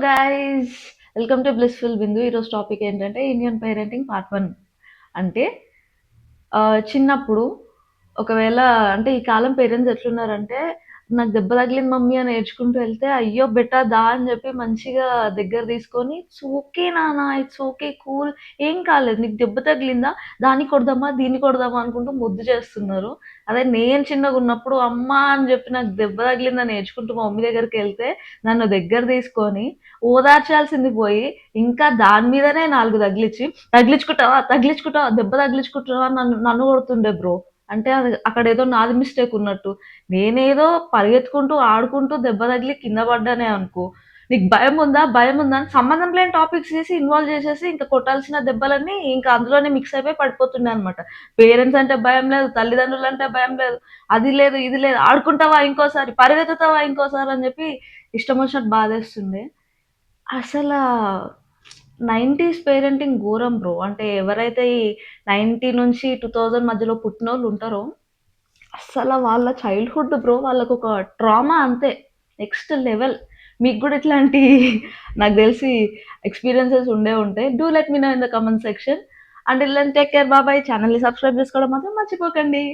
Guys, welcome to blissful బిందు. ఈరోజు topic ఏంటంటే Indian parenting part 1. అంటే చిన్నప్పుడు ఒకవేళ అంటే ఈ కాలం పేరెంట్స్ ఎట్లున్నారంటే, నాకు దెబ్బ తగిలింది మమ్మీ అని ఏడ్చుకుంటూ వెళ్తే, అయ్యో బెటా దా అని చెప్పి మంచిగా దగ్గర తీసుకొని, ఇట్స్ ఓకే నాన్న, ఇట్స్ ఓకే, కూల్, ఏం కాలేదు, నీకు దెబ్బ తగిలిందా, దాన్ని కొడదామా దీన్ని కొడదామా అనుకుంటూ ముద్దు చేస్తున్నారు. అదే నేను చిన్నగా ఉన్నప్పుడు అమ్మ అని చెప్పి నాకు దెబ్బ తగిలిందని ఏడ్చుకుంటూ మా మమ్మీ దగ్గరికి వెళ్తే, నన్ను దగ్గర తీసుకొని ఓదార్చాల్సింది పోయి, ఇంకా దాని మీదనే 4 తగిలిచ్చి, తగిలించుకుంటావా తగిలించుకుంటావా దెబ్బ తగిలించుకుంటావా నన్ను నన్ను కొడుతుండే బ్రో. అంటే అది అక్కడ ఏదో నాది మిస్టేక్ ఉన్నట్టు. నేనేదో పరిగెత్తుకుంటూ, ఆడుకుంటూ దెబ్బ తగిలి కింద పడ్డానే అనుకో. నీకు భయం ఉందా? భయం ఉందా? అని సంబంధం లేని టాపిక్స్ తీసి ఇన్వాల్వ్ చేసేసి ఇంకా కొట్టాల్సిన దెబ్బలన్నీ ఇంకా అందులోనే మిక్స్ అయిపోయి పడిపోతుండే అనమాట. పేరెంట్స్ అంటే భయం లేదు, తల్లిదండ్రులు అంటే భయం లేదు, అది లేదు, ఇది లేదు, ఆడుకుంటావా ఇంకోసారి, పరిగెత్తుతావా ఇంకోసారి అని చెప్పి ఇష్టం వచ్చినట్టు బాధేస్తుండే. అసలా 90స్ పేరెంటింగ్ ఘోరం బ్రో. అంటే ఎవరైతే ఈ 90 నుంచి 2000 మధ్యలో పుట్టినోళ్ళు ఉంటారో, అస్సల వాళ్ళ చైల్డ్‌హుడ్ బ్రో వాళ్ళకొక ట్రామా అంతే. Next level. మీకు గూడా ఇట్లాంటి నాకు తెలిసి ఎక్స్‌పీరియన్సెస్ ఉండే ఉంటాయి. Do let me know in the comment section. Until then take care. Bye bye. ఛానెల్‌ని సబ్స్క్రైబ్ చేసుకోవడం మాత్రం మర్చిపోకండి.